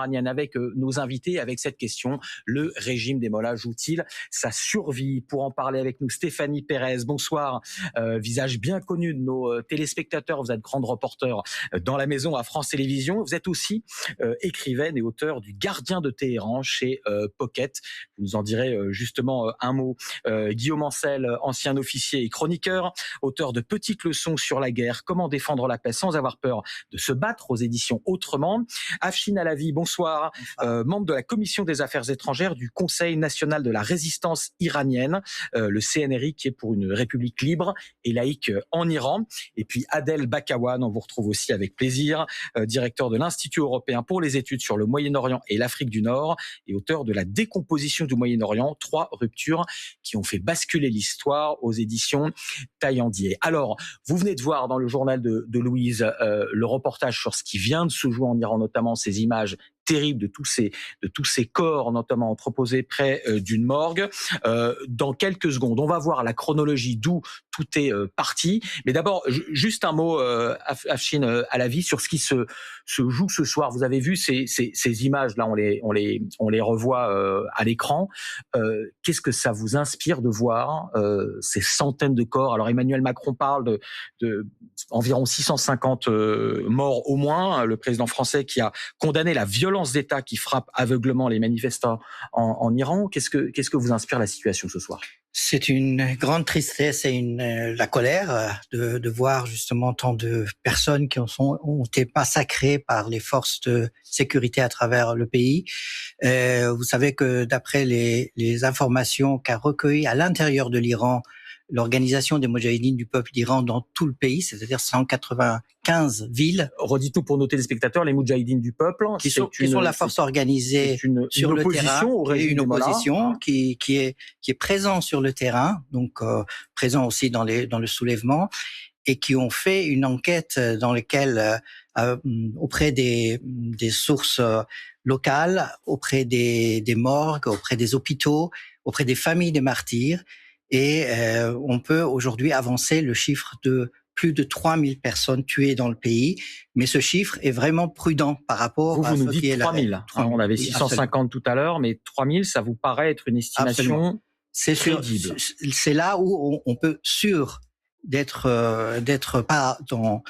Avec nos invités, avec cette question, le régime des Mollahs joue-t-il sa survie? Pour en parler avec nous, Stéphanie Pérez, bonsoir, visage bien connu de nos téléspectateurs, vous êtes grande reporter dans la maison à France Télévisions, vous êtes aussi écrivaine et auteur du Gardien de Téhéran chez Pocket, vous nous en direz justement un mot. Guillaume Ancel, ancien officier et chroniqueur, auteur de Petites leçons sur la guerre, comment défendre la paix sans avoir peur de se battre aux éditions Autrement. Afshin Alavi, bonsoir, membre de la commission des affaires étrangères du Conseil national de la résistance iranienne, le CNRI qui est pour une république libre et laïque en Iran. Et puis Adel Bakawan, on vous retrouve aussi avec plaisir, directeur de l'Institut européen pour les études sur le Moyen-Orient et l'Afrique du Nord et auteur de La décomposition du Moyen-Orient, 3 ruptures qui ont fait basculer l'histoire aux éditions Taillandier. Alors, vous venez de voir dans le journal de Louise le reportage sur ce qui vient de se jouer en Iran, notamment ces images terribles de tous ces corps, notamment entreposés près d'une morgue. Dans quelques secondes, on va voir la chronologie d'où tout est parti. Mais d'abord, juste un mot, Afshin Alavi, sur ce qui se joue ce soir. Vous avez vu ces images, là, on les revoit à l'écran. Qu'est-ce que ça vous inspire de voir ces centaines de corps? Alors Emmanuel Macron parle de environ 650 morts au moins. Le président français qui a condamné la violence d'État qui frappe aveuglement les manifestants en Iran. Qu'est-ce que vous inspire la situation ce soir? C'est une grande tristesse et la colère de voir justement tant de personnes qui ont été massacrées par les forces de sécurité à travers le pays. Vous savez que d'après les informations qu'a recueillies à l'intérieur de l'Iran, l'organisation des Moudjahidines du peuple d'Iran dans tout le pays, c'est-à-dire 195 villes. Redites-nous pour nos téléspectateurs, les Moudjahidines du peuple, qui sont la force organisée sur le terrain, une opposition qui est présent sur le terrain, donc présent aussi dans le soulèvement, et qui ont fait une enquête dans laquelle auprès des sources locales, auprès des morgues, auprès des hôpitaux, auprès des familles des martyrs. Et on peut aujourd'hui avancer le chiffre de plus de 3000 personnes tuées dans le pays. Mais ce chiffre est vraiment prudent par rapport à ce qui est 3000. On avait 650 tout à l'heure, mais 3000, ça vous paraît être une estimation crédible? C'est là où on peut sûr d'être pas dans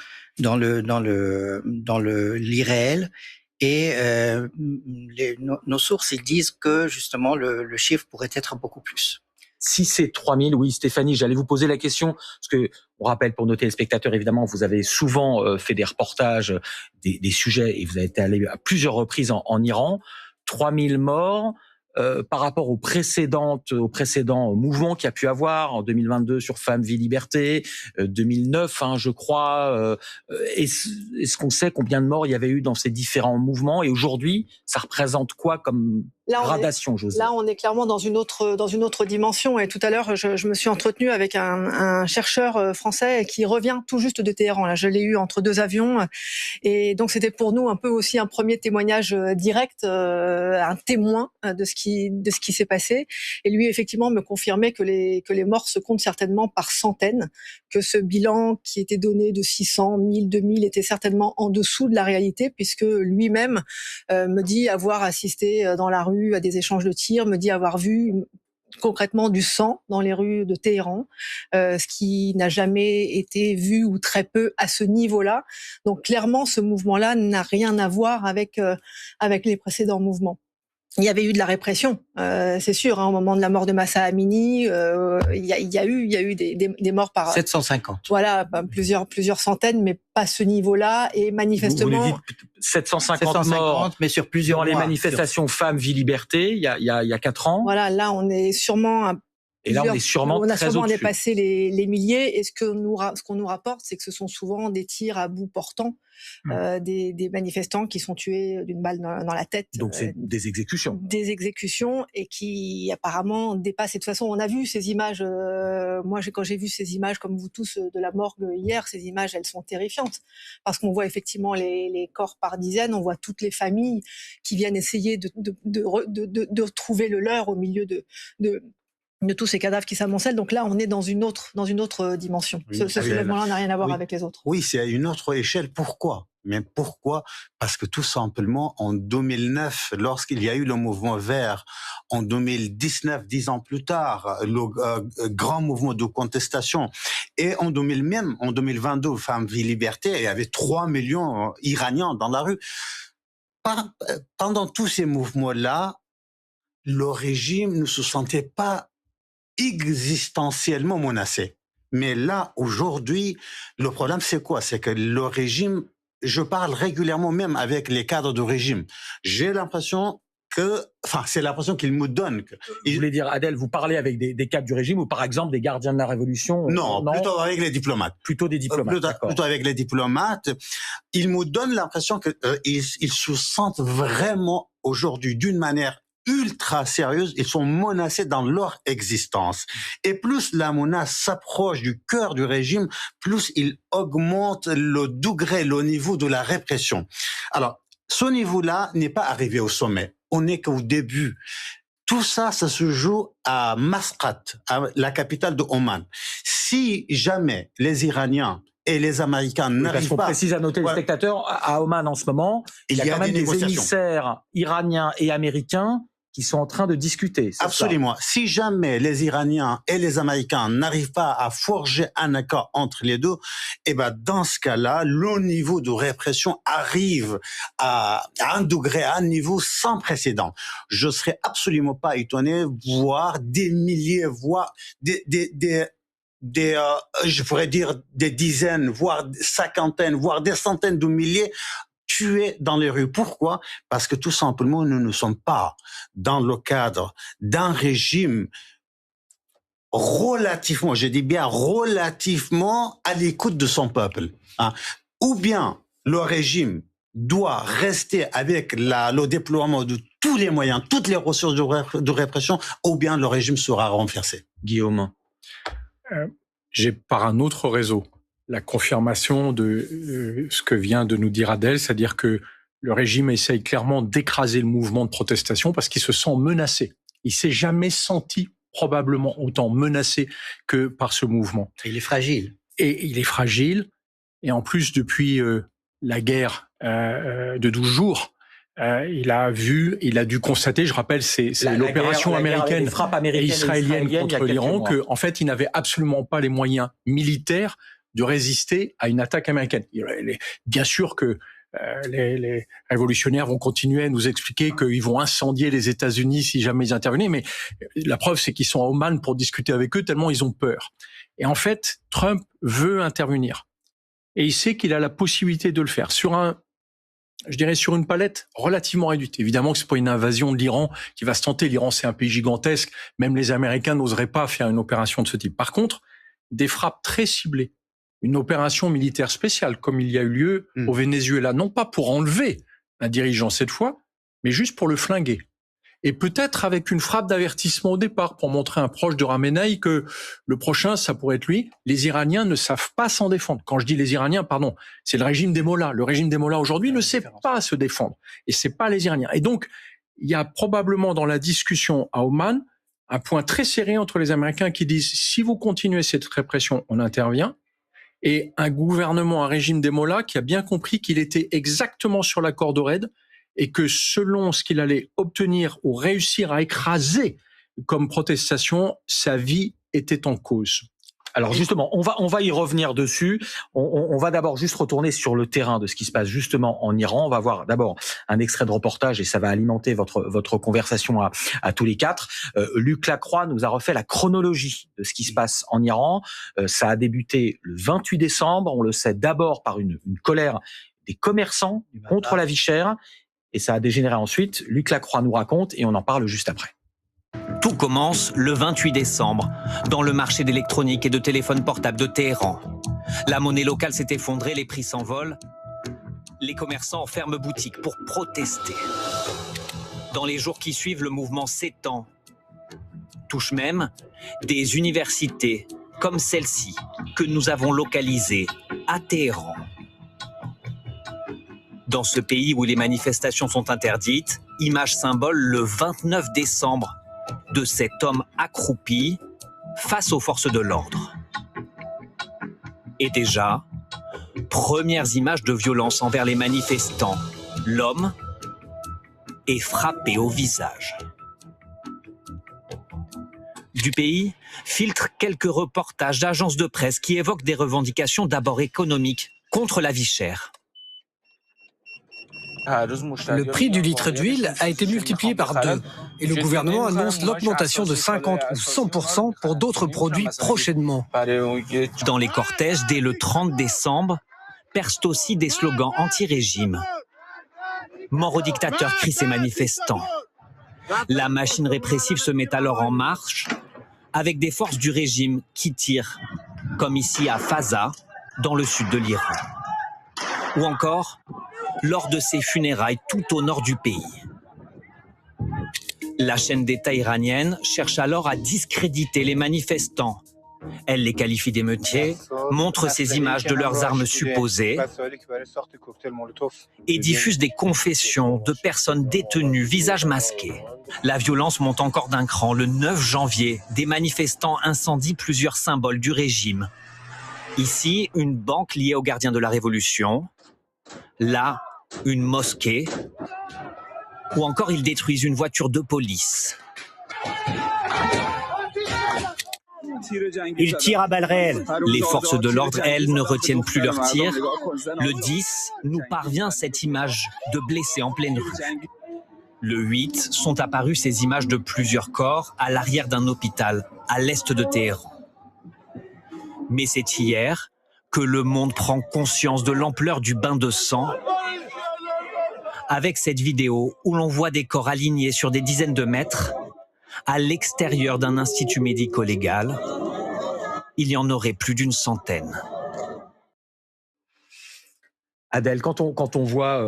l'irréel. Et nos sources, ils disent que justement le chiffre pourrait être beaucoup plus. Si c'est 3000, oui, Stéphanie, j'allais vous poser la question, parce que on rappelle pour nos téléspectateurs, évidemment, vous avez souvent fait des reportages, des sujets, et vous avez été allé à plusieurs reprises en Iran. 3000 morts, par rapport aux précédents mouvements qu'il y a pu avoir en 2022 sur Femmes, Vie, Liberté, 2009, je crois. Est-ce qu'on sait combien de morts il y avait eu dans ces différents mouvements? Et aujourd'hui, ça représente quoi comme gradation, j'ose dire? Là, on est clairement dans une autre dimension. Et tout à l'heure, je me suis entretenue avec un chercheur français qui revient tout juste de Téhéran. Là, je l'ai eu entre 2 avions. Et donc, c'était pour nous un peu aussi un premier témoignage direct, un témoin de ce qui s'est passé. Et lui, effectivement, me confirmait que les morts se comptent certainement par centaines, que ce bilan qui était donné de 600, 1000, 2000 était certainement en dessous de la réalité, puisque lui-même me dit avoir assisté dans la rue à des échanges de tirs, me dit avoir vu concrètement du sang dans les rues de Téhéran, ce qui n'a jamais été vu ou très peu à ce niveau-là. Donc clairement, ce mouvement-là n'a rien à voir avec les précédents mouvements. Il y avait eu de la répression, c'est sûr, au moment de la mort de Mahsa Amini, il y a eu des morts par 750. Voilà, plusieurs centaines, mais pas ce niveau-là. Et manifestement, vous dites 750 morts, mais sur plusieurs dans les manifestations Femmes, Vie, Liberté, il y a 4 ans. Voilà, là on est sûrement Et là, on est sûrement très au-dessus. On a dépassé les milliers. Et ce qu'on nous rapporte, c'est que ce sont souvent des tirs à bout portant, des manifestants qui sont tués d'une balle dans la tête. Donc c'est des exécutions. Des exécutions, et qui apparemment dépassent. Et de toute façon, on a vu ces images. Moi, quand j'ai vu ces images, comme vous tous, de la morgue hier, ces images, elles sont terrifiantes. Parce qu'on voit effectivement les corps par dizaines, on voit toutes les familles qui viennent essayer de retrouver le leur au milieu de de tous ces cadavres qui s'amoncellent. Donc là, on est dans une autre dimension. Oui, ce soulèvement-là n'a rien à voir avec les autres. Oui, c'est à une autre échelle. Pourquoi ? Mais pourquoi ? Parce que tout simplement, en 2009, lorsqu'il y a eu le mouvement vert, en 2019, 10 ans plus tard, le grand mouvement de contestation, et en 2022, Femmes, Vie, Liberté, il y avait 3 millions Iraniens dans la rue. Pendant tous ces mouvements-là, le régime ne se sentait pas existentiellement menacé. Mais là, aujourd'hui, le problème, c'est quoi ? C'est que le régime, je parle régulièrement même avec les cadres du régime. J'ai l'impression c'est l'impression qu'ils me donnent. Vous voulez dire, Adel, vous parlez avec des cadres du régime ou par exemple des gardiens de la Révolution ? Non, plutôt avec les diplomates. Plutôt des diplomates, plutôt avec les diplomates. Ils me donnent l'impression qu'ils se sentent vraiment aujourd'hui d'une manière ultra sérieuses, ils sont menacés dans leur existence. Et plus la menace s'approche du cœur du régime, plus il augmente le degré, le niveau de la répression. Alors, ce niveau-là n'est pas arrivé au sommet. On n'est qu'au début. Tout ça, ça se joue à Masqat, la capitale de Oman. Si jamais les Iraniens et les Américains n'arrivent pas... Parce qu'on précise à nos téléspectateurs, à Oman en ce moment, il y a quand même des émissaires iraniens et américains qui sont en train de discuter. Absolument. Si jamais les Iraniens et les Américains n'arrivent pas à forger un accord entre les deux, dans ce cas-là, le niveau de répression arrive à un degré, à un niveau sans précédent. Je serais absolument pas étonné voir des milliers, voire je pourrais dire des dizaines, voire des cinquantaines, voire des centaines de milliers tués dans les rues. Pourquoi ? Parce que tout simplement, nous ne sommes pas dans le cadre d'un régime relativement, je dis bien relativement à l'écoute de son peuple. Ou bien le régime doit rester avec le déploiement de tous les moyens, toutes les ressources de répression, ou bien le régime sera renversé. Guillaume. J'ai par un autre réseau la confirmation de ce que vient de nous dire Adel, c'est-à-dire que le régime essaye clairement d'écraser le mouvement de protestation parce qu'il se sent menacé. Il s'est jamais senti probablement autant menacé que par ce mouvement. Il est fragile. Et il est fragile. Et en plus, depuis la guerre de 12 jours, il a dû constater, je rappelle, c'est l'opération américaine et israélienne contre l'Iran, que en fait, il n'avait absolument pas les moyens militaires de résister à une attaque américaine. Bien sûr que les révolutionnaires vont continuer à nous expliquer qu'ils vont incendier les États-Unis si jamais ils intervenaient, mais la preuve, c'est qu'ils sont à Oman pour discuter avec eux tellement ils ont peur. Et en fait, Trump veut intervenir. Et il sait qu'il a la possibilité de le faire sur une palette relativement réduite. Évidemment que c'est pas une invasion de l'Iran qui va se tenter. L'Iran, c'est un pays gigantesque. Même les Américains n'oseraient pas faire une opération de ce type. Par contre, des frappes très ciblées, une opération militaire spéciale, comme il y a eu lieu au Venezuela, non pas pour enlever un dirigeant cette fois, mais juste pour le flinguer. Et peut-être avec une frappe d'avertissement au départ, pour montrer à un proche de Khamenei que le prochain, ça pourrait être lui. Les Iraniens ne savent pas s'en défendre. Quand je dis les Iraniens, pardon, c'est le régime des mollahs. Le régime des mollahs aujourd'hui ne sait pas se défendre. Et c'est pas les Iraniens. Et donc, il y a probablement dans la discussion à Oman un point très serré entre les Américains qui disent si vous continuez cette répression, on intervient. Et un gouvernement, un régime des mollahs qui a bien compris qu'il était exactement sur la corde raide et que selon ce qu'il allait obtenir ou réussir à écraser comme protestation, sa vie était en cause. Alors justement, on va y revenir dessus. On va d'abord juste retourner sur le terrain de ce qui se passe justement en Iran. On va voir d'abord un extrait de reportage et ça va alimenter votre conversation à tous les quatre. Luc Lacroix nous a refait la chronologie de ce qui se passe en Iran. Ça a débuté le 28 décembre. On le sait d'abord par une colère des commerçants contre la vie chère et ça a dégénéré ensuite. Luc Lacroix nous raconte et on en parle juste après. Tout commence le 28 décembre, dans le marché d'électronique et de téléphones portables de Téhéran. La monnaie locale s'est effondrée, les prix s'envolent. Les commerçants ferment boutique pour protester. Dans les jours qui suivent, le mouvement s'étend, touche même des universités comme celle-ci que nous avons localisée à Téhéran. Dans ce pays où les manifestations sont interdites, image symbole le 29 décembre. de cet homme accroupi face aux forces de l'ordre. Et déjà, premières images de violence envers les manifestants. L'homme est frappé au visage. Du pays filtre quelques reportages d'agences de presse qui évoquent des revendications d'abord économiques contre la vie chère. Le prix du litre d'huile a été multiplié par 2 et le gouvernement annonce l'augmentation de 50 ou 100% pour d'autres produits prochainement. Dans les cortèges, dès le 30 décembre, percent aussi des slogans anti-régime. Mort au dictateur, crient ces manifestants. La machine répressive se met alors en marche avec des forces du régime qui tirent, comme ici à Fasa, dans le sud de l'Iran. Ou encore lors de ses funérailles tout au nord du pays. La chaîne d'État iranienne cherche alors à discréditer les manifestants. Elle les qualifie d'émeutiers, montre ces images de leurs armes supposées et diffuse des confessions de personnes détenues, visage masqué. La violence monte encore d'un cran. Le 9 janvier, des manifestants incendient plusieurs symboles du régime. Ici, une banque liée aux gardiens de la Révolution. Là, une mosquée. Ou encore, ils détruisent une voiture de police. Ils tirent à balles réelles. Les forces de l'ordre, elles, ne retiennent plus leurs tirs. Le 10 nous parvient cette image de blessés en pleine rue. Le 8 sont apparues ces images de plusieurs corps à l'arrière d'un hôpital, à l'est de Téhéran. Mais c'est hier que le monde prend conscience de l'ampleur du bain de sang avec cette vidéo où l'on voit des corps alignés sur des dizaines de mètres à l'extérieur d'un institut médico-légal. Il y en aurait plus d'une centaine. Adèle, quand on voit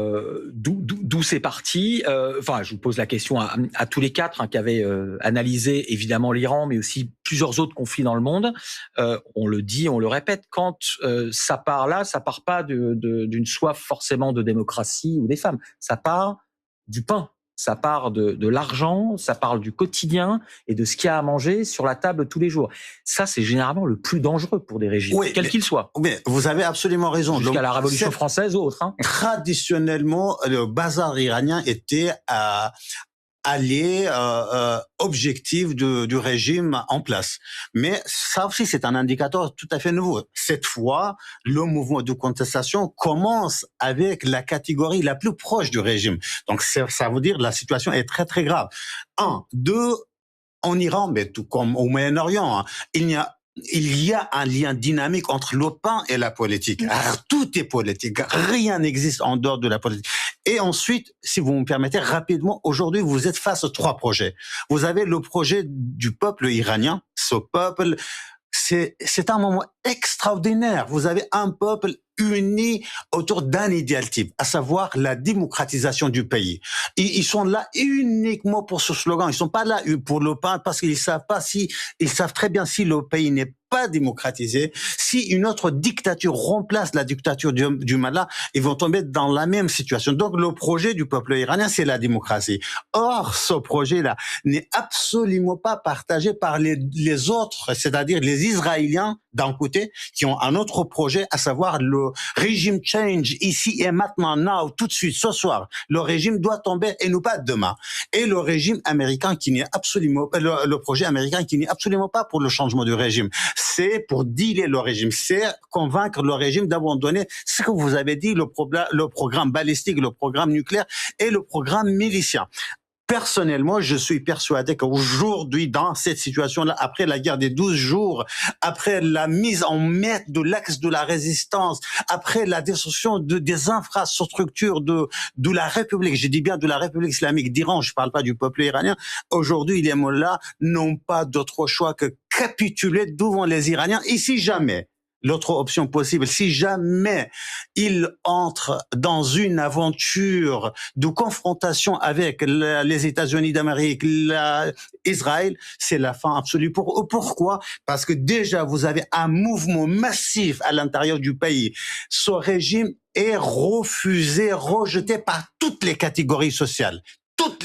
d'où c'est parti, enfin, je vous pose la question à tous les quatre qui avaient analysé évidemment l'Iran, mais aussi plusieurs autres conflits dans le monde. On le dit, on le répète, quand ça part là, ça part pas d'une soif forcément de démocratie ou des femmes. Ça part du pain. Ça part de l'argent, ça parle du quotidien et de ce qu'il y a à manger sur la table tous les jours. Ça, c'est généralement le plus dangereux pour des régimes, quels qu'ils soient. Mais vous avez absolument raison. Jusqu'à la Révolution française ou autre. Traditionnellement, le bazar iranien était allié objectif du régime en place. Mais ça aussi, c'est un indicateur tout à fait nouveau. Cette fois, le mouvement de contestation commence avec la catégorie la plus proche du régime. Donc, ça veut dire que la situation est très, très grave. 1. 2. En Iran, mais tout comme au Moyen-Orient, il y a un lien dynamique entre le pain et la politique. Alors, tout est politique. Rien n'existe en dehors de la politique. Et ensuite, si vous me permettez, rapidement, aujourd'hui, vous êtes face à 3 projets. Vous avez le projet du peuple iranien. Ce peuple, c'est un moment extraordinaire. Vous avez un peuple uni autour d'un idéal type, à savoir la démocratisation du pays. Ils sont là uniquement pour ce slogan. Ils sont pas là pour le pain parce qu'ils savent très bien si le pays n'est pas démocratisé, si une autre dictature remplace la dictature du malin, ils vont tomber dans la même situation. Donc le projet du peuple iranien, c'est la démocratie. Or, ce projet-là n'est absolument pas partagé par les autres, c'est-à-dire les Israéliens d'un côté, qui ont un autre projet, à savoir le régime change ici et maintenant, now, tout de suite, ce soir. Le régime doit tomber et non pas demain. Et le régime américain qui n'est absolument, le projet américain qui n'est absolument pas pour le changement du régime. C'est pour dealer le régime. C'est convaincre le régime d'abandonner ce que vous avez dit, le programme balistique, le programme nucléaire et le programme milicien. Personnellement, je suis persuadé qu'aujourd'hui, dans cette situation-là, après la guerre des 12 jours, après la mise en miettes de l'axe de la résistance, après la destruction des infrastructures de la République, je dis bien de la République islamique d'Iran, je ne parle pas du peuple iranien, aujourd'hui, les mollahs n'ont pas d'autre choix que capituler devant les Iraniens. Et si jamais, l'autre option possible, si jamais il entre dans une aventure de confrontation avec les États-Unis d'Amérique, Israël, c'est la fin absolue pour eux. Pourquoi? Parce que déjà, vous avez un mouvement massif à l'intérieur du pays. Ce régime est refusé, rejeté par toutes les catégories sociales.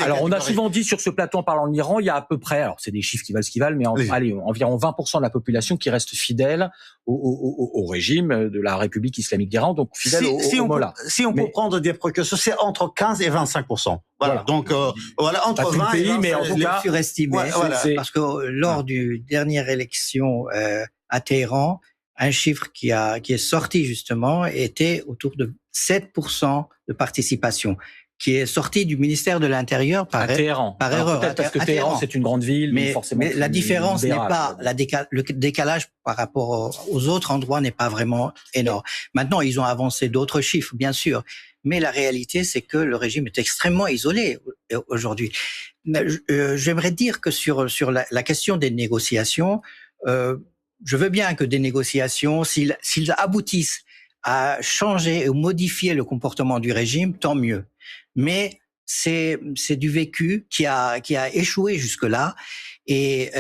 Alors, on a souvent dit sur ce plateau, en parlant de l'Iran, il y a à peu près, alors c'est des chiffres qui valent ce qu'ils valent, mais allez, environ 20% de la population qui reste fidèle au régime de la République islamique d'Iran, donc fidèle au Mollah. Si on peut prendre des précautions, c'est entre 15 et 25%. Voilà. Donc, voilà, entre 20 et 25%. Mais en tout cas, surestimé. Voilà. Parce que lors du dernière élection à Téhéran, un chiffre qui est sorti justement était autour de 7% de participation, qui est sorti du ministère de l'Intérieur par erreur. Peut-être parce que Téhéran, c'est une grande ville, mais forcément. Mais la différence n'est pas, le décalage par rapport aux autres endroits n'est pas vraiment énorme. Maintenant, ils ont avancé d'autres chiffres, bien sûr. Mais la réalité, c'est que le régime est extrêmement isolé aujourd'hui. J'aimerais dire que sur la question des négociations, je veux bien que des négociations, s'ils aboutissent à changer ou modifier le comportement du régime, tant mieux. Mais c'est du vécu qui a échoué jusque-là. Et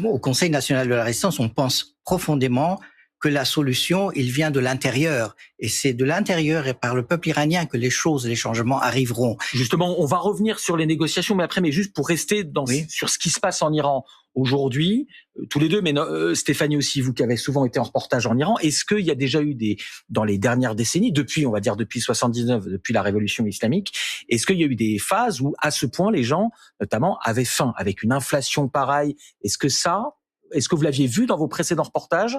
au Conseil national de la résistance, on pense profondément que la solution, il vient de l'intérieur. Et c'est de l'intérieur et par le peuple iranien que les changements arriveront. Justement, on va revenir sur les négociations, mais juste pour rester sur ce qui se passe en Iran aujourd'hui, tous les deux, mais Stéphanie aussi, vous qui avez souvent été en reportage en Iran, est-ce qu'il y a déjà eu dans les dernières décennies, depuis 79, depuis la révolution islamique, est-ce qu'il y a eu des phases où, à ce point, les gens, notamment, avaient faim, avec une inflation pareille? Est-ce que vous l'aviez vu dans vos précédents reportages?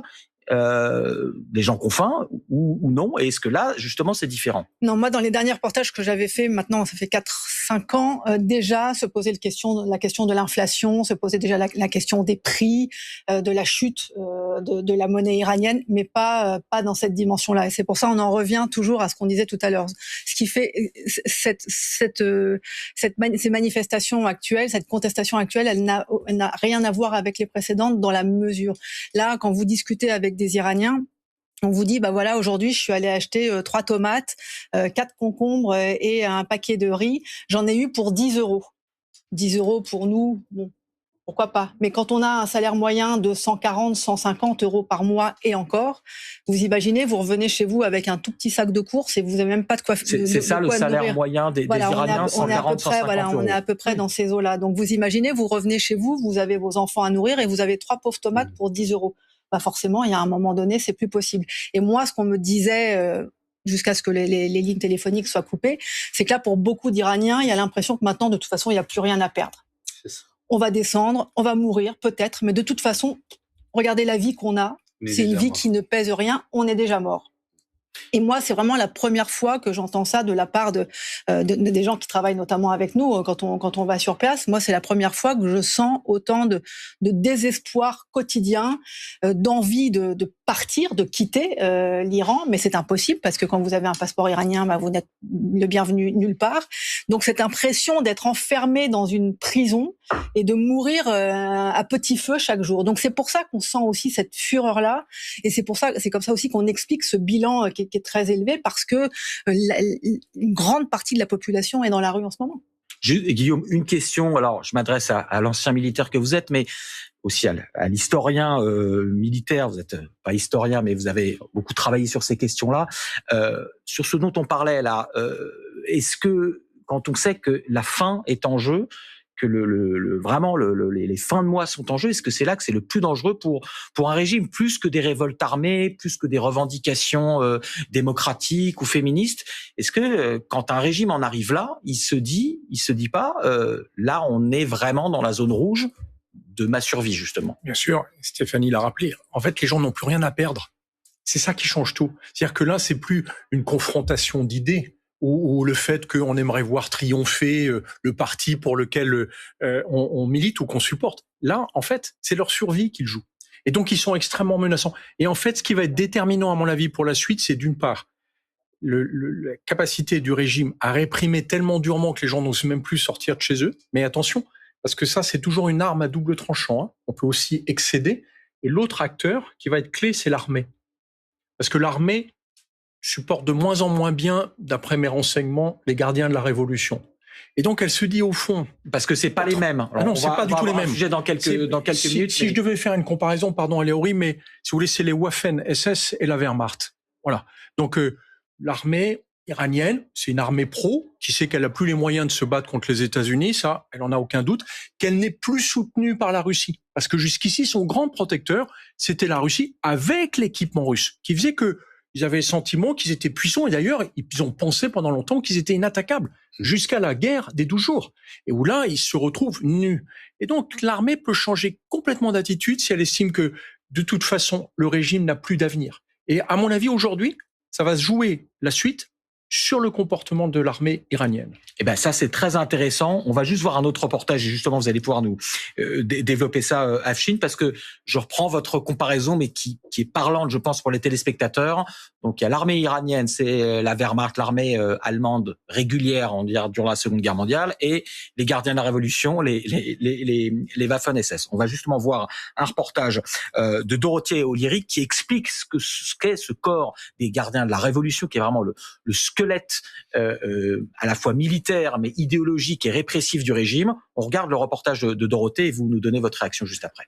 Les gens qui ont faim ou non? Et est-ce que là, justement, c'est différent? Non, moi, dans les derniers reportages que j'avais fait, maintenant, ça fait 4-5 ans, déjà, se posait la question de l'inflation, se posait déjà la question des prix, de la chute de la monnaie iranienne, mais pas dans cette dimension-là. Et c'est pour ça on en revient toujours à ce qu'on disait tout à l'heure. Ce qui fait ces manifestations actuelles, cette contestation actuelle, elle n'a rien à voir avec les précédentes dans la mesure. Là, quand vous discutez avec des Iraniens, on vous dit, bah voilà, aujourd'hui, je suis allé acheter 3 tomates, 4 concombres et un paquet de riz. J'en ai eu pour 10 €. 10 € pour nous, bon, pourquoi pas. Mais quand on a un salaire moyen de 140, 150 € par mois et encore, vous imaginez, vous revenez chez vous avec un tout petit sac de courses et vous n'avez même pas de quoi. C'est ça le salaire moyen des Iraniens, 140, 150 €. On est à peu près dans ces eaux-là. Donc vous imaginez, vous revenez chez vous, vous avez vos enfants à nourrir et vous avez 3 pauvres tomates pour 10 €. Bah forcément, il y a un moment donné, c'est plus possible. Et moi, ce qu'on me disait jusqu'à ce que les lignes téléphoniques soient coupées, c'est que là, pour beaucoup d'Iraniens, il y a l'impression que maintenant, de toute façon, il n'y a plus rien à perdre. On va descendre, on va mourir, peut-être, mais de toute façon, regardez la vie qu'on a. C'est une vie qui ne pèse rien, on est déjà mort. Et moi, c'est vraiment la première fois que j'entends ça de la part des gens qui travaillent notamment avec nous quand on va sur place. Moi, c'est la première fois que je sens autant de désespoir quotidien, d'envie de partir, de quitter l'Iran, mais c'est impossible parce que quand vous avez un passeport iranien, bah, vous n'êtes le bienvenu nulle part. Donc cette impression d'être enfermé dans une prison et de mourir à petit feu chaque jour. Donc c'est pour ça qu'on sent aussi cette fureur-là, et c'est comme ça aussi qu'on explique ce bilan qui est très élevé, parce que une grande partie de la population est dans la rue en ce moment. Guillaume, une question. Alors, je m'adresse à l'ancien militaire que vous êtes, mais aussi à l'historien militaire. Vous n'êtes pas historien, mais vous avez beaucoup travaillé sur ces questions-là. Sur ce dont on parlait là, est-ce que, quand on sait que la faim est en jeu, que vraiment les fins de mois sont en jeu, est-ce que c'est là que c'est le plus dangereux pour un régime, plus que des révoltes armées, plus que des revendications démocratiques ou féministes? Est-ce que quand un régime en arrive là, il se dit pas là on est vraiment dans la zone rouge de ma survie, justement? Bien sûr, Stéphanie l'a rappelé. En fait, les gens n'ont plus rien à perdre. C'est ça qui change tout. C'est-à-dire que là, c'est plus une confrontation d'idées, ou le fait qu'on aimerait voir triompher le parti pour lequel on milite ou qu'on supporte. Là, en fait, c'est leur survie qu'ils jouent. Et donc, ils sont extrêmement menaçants. Et en fait, ce qui va être déterminant, à mon avis, pour la suite, c'est d'une part la capacité du régime à réprimer tellement durement que les gens n'osent même plus sortir de chez eux. Mais attention, parce que ça, c'est toujours une arme à double tranchant, hein. On peut aussi excéder. Et l'autre acteur qui va être clé, c'est l'armée. Parce que l'armée supporte de moins en moins bien, d'après mes renseignements, les gardiens de la Révolution. Et donc, elle se dit au fond... Parce que c'est pas les mêmes. Alors, non, c'est pas du tout les mêmes. Sujet dans quelques minutes. Si je devais faire une comparaison, pardon, elle est horrible, mais si vous voulez, c'est les Waffen SS et la Wehrmacht. Voilà. Donc, l'armée, iranienne, c'est une armée pro qui sait qu'elle a plus les moyens de se battre contre les États-Unis, ça, elle en a aucun doute, qu'elle n'est plus soutenue par la Russie. Parce que jusqu'ici, son grand protecteur, c'était la Russie avec l'équipement russe, qui faisait que ils avaient le sentiment qu'ils étaient puissants, et d'ailleurs, ils ont pensé pendant longtemps qu'ils étaient inattaquables, jusqu'à la guerre des 12 jours, et où là, ils se retrouvent nus. Et donc, l'armée peut changer complètement d'attitude si elle estime que, de toute façon, le régime n'a plus d'avenir. Et à mon avis, aujourd'hui, ça va se jouer la suite sur le comportement de l'armée iranienne. Eh ben ça, c'est très intéressant. On va juste voir un autre reportage et justement, vous allez pouvoir nous développer ça, Afshin, parce que je reprends votre comparaison, mais qui est parlante, je pense, pour les téléspectateurs. Donc, il y a l'armée iranienne, c'est la Wehrmacht, l'armée allemande régulière, on dirait, durant la Seconde Guerre mondiale, et les gardiens de la Révolution, les Waffen-SS. On va justement voir un reportage de Dorothée O'Leary qui explique ce qu'est ce corps des gardiens de la Révolution, qui est vraiment le squelette à la fois militaire mais idéologique et répressif du régime. On regarde le reportage de Dorothée et vous nous donnez votre réaction juste après.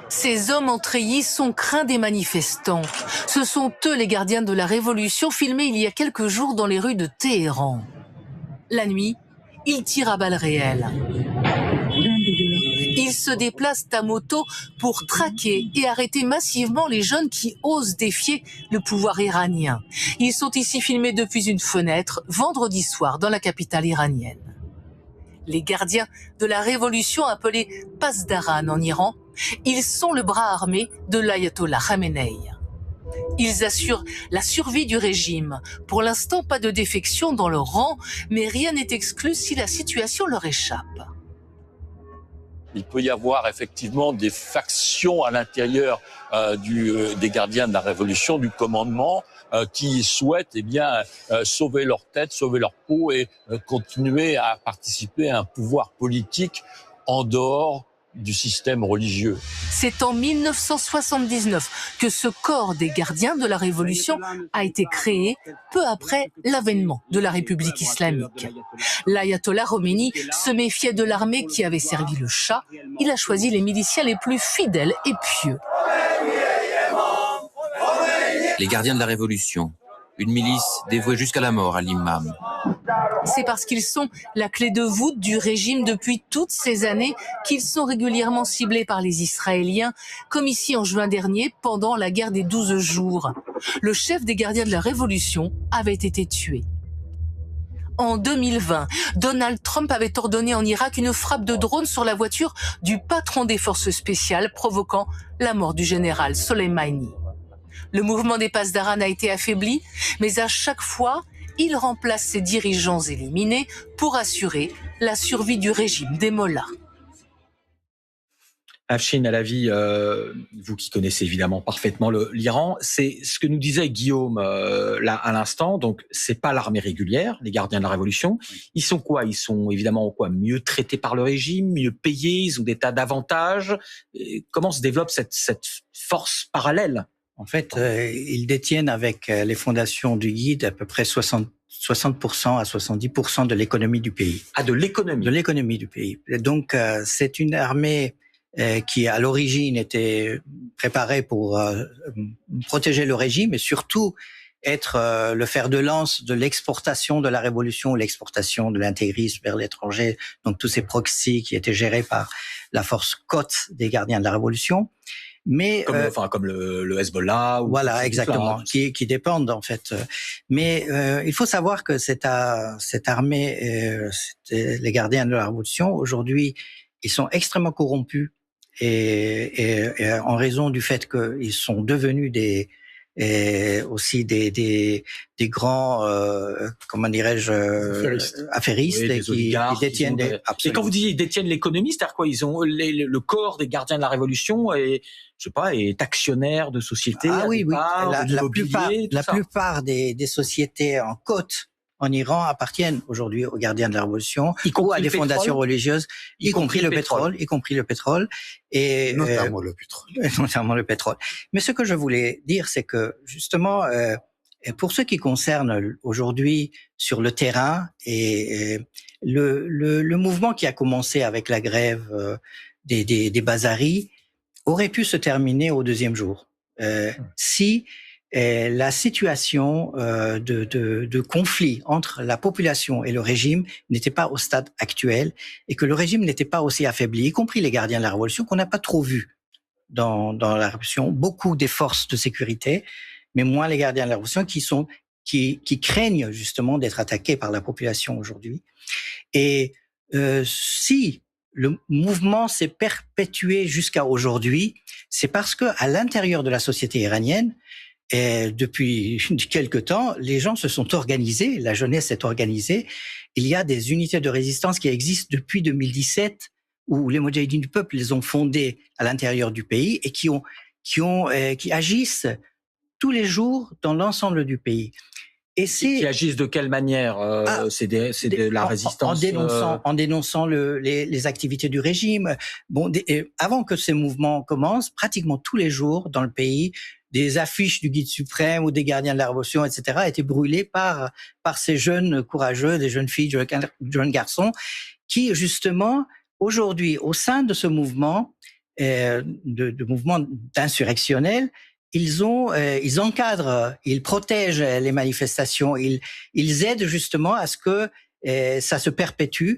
Ces hommes en treillis sont craints des manifestants. Ce sont eux les gardiens de la Révolution filmés il y a quelques jours dans les rues de Téhéran. La nuit, ils tirent à balles réelles. Ils se déplacent à moto pour traquer et arrêter massivement les jeunes qui osent défier le pouvoir iranien. Ils sont ici filmés depuis une fenêtre, vendredi soir, dans la capitale iranienne. Les gardiens de la révolution appelés Pasdaran en Iran, ils sont le bras armé de l'ayatollah Khamenei. Ils assurent la survie du régime. Pour l'instant, pas de défection dans leur rang, mais rien n'est exclu si la situation leur échappe. Il peut y avoir effectivement des factions à l'intérieur des gardiens de la Révolution, du commandement, qui souhaitent sauver leur tête, sauver leur peau et continuer à participer à un pouvoir politique en dehors du système religieux. C'est en 1979 que ce corps des gardiens de la Révolution a été créé, peu après l'avènement de la République islamique. L'ayatollah Khomeini se méfiait de l'armée qui avait servi le Shah. Il a choisi les miliciens les plus fidèles et pieux. Les gardiens de la Révolution, une milice dévouée jusqu'à la mort à l'imam. C'est parce qu'ils sont la clé de voûte du régime depuis toutes ces années qu'ils sont régulièrement ciblés par les Israéliens, comme ici en juin dernier pendant la guerre des 12 jours. Le chef des gardiens de la Révolution avait été tué. En 2020, Donald Trump avait ordonné en Irak une frappe de drone sur la voiture du patron des forces spéciales, provoquant la mort du général Soleimani. Le mouvement des Pasdaran a été affaibli, mais à chaque fois, il remplace ses dirigeants éliminés pour assurer la survie du régime des mollahs. Afshin Alavi, vous qui connaissez évidemment parfaitement l'Iran, c'est ce que nous disait Guillaume là à l'instant. Donc c'est pas l'armée régulière, les gardiens de la Révolution. Ils sont quoi? Ils sont évidemment mieux traités par le régime, mieux payés, ils ont des tas d'avantages. Comment se développe cette force parallèle? En fait, ils détiennent avec les fondations du Guide à peu près 60% à 70% de l'économie du pays. Ah, de l'économie? De l'économie du pays. Donc, c'est une armée qui, à l'origine, était préparée pour protéger le régime et surtout être le fer de lance de l'exportation de la révolution, l'exportation de l'intégrisme vers l'étranger, donc tous ces proxys qui étaient gérés par la force Quds des gardiens de la révolution. Mais comme le Hezbollah ou voilà, exactement, qui dépendent en fait. Mais il faut savoir que cette armée, les gardiens de la révolution, aujourd'hui, ils sont extrêmement corrompus et en raison du fait qu'ils sont devenus des grands, comment dirais-je, affairistes, oui, et qui détiennent Et quand vous dites ils détiennent l'économie, c'est-à-dire quoi? Ils ont le corps des gardiens de la Révolution et je sais pas, est actionnaire de sociétés. Ah oui, oui. La ça. plupart des sociétés en côte en Iran appartiennent aujourd'hui aux gardiens de la Révolution ou à des fondations religieuses, y compris le pétrole, et notamment le pétrole. Notamment le pétrole. Mais ce que je voulais dire, c'est que justement, pour ce qui concerne aujourd'hui sur le terrain et le mouvement qui a commencé avec la grève des bazaris aurait pu se terminer au deuxième jour si la situation de conflit entre la population et le régime n'était pas au stade actuel et que le régime n'était pas aussi affaibli, y compris les gardiens de la révolution qu'on n'a pas trop vu dans la révolution. Beaucoup des forces de sécurité, mais moins les gardiens de la révolution qui craignent justement d'être attaqués par la population aujourd'hui. Et si le mouvement s'est perpétué jusqu'à aujourd'hui, c'est parce que à l'intérieur de la société iranienne, et depuis quelque temps, les gens se sont organisés, la jeunesse s'est organisée. Il y a des unités de résistance qui existent depuis 2017, où les Moudjahidines du peuple les ont fondées à l'intérieur du pays et qui agissent tous les jours dans l'ensemble du pays. Et qui agissent de quelle manière c'est de la résistance en dénonçant les activités du régime. Bon, avant que ces mouvements commencent, pratiquement tous les jours dans le pays, des affiches du Guide suprême ou des gardiens de la révolution, etc., étaient brûlées par ces jeunes courageux, des jeunes filles, des jeunes garçons, qui justement aujourd'hui, au sein de ce mouvement, de mouvement d'insurrectionnel, ils encadrent, ils protègent les manifestations, ils aident justement à ce que ça se perpétue.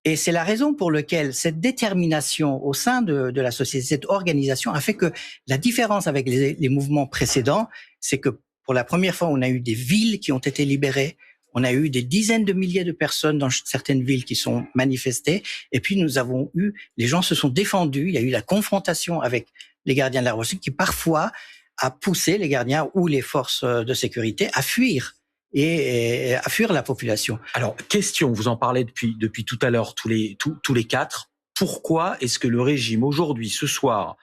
Et c'est la raison pour laquelle cette détermination au sein de la société, cette organisation a fait que la différence avec les mouvements précédents, c'est que pour la première fois, on a eu des villes qui ont été libérées, on a eu des dizaines de milliers de personnes dans certaines villes qui sont manifestées, et puis les gens se sont défendus, il y a eu la confrontation avec les gardiens de la révolution qui parfois a poussé les gardiens ou les forces de sécurité à fuir. Et à fuir la population. Alors, question, vous en parlez depuis tout à l'heure, tous les quatre. Pourquoi est-ce que le régime, aujourd'hui, ce soir,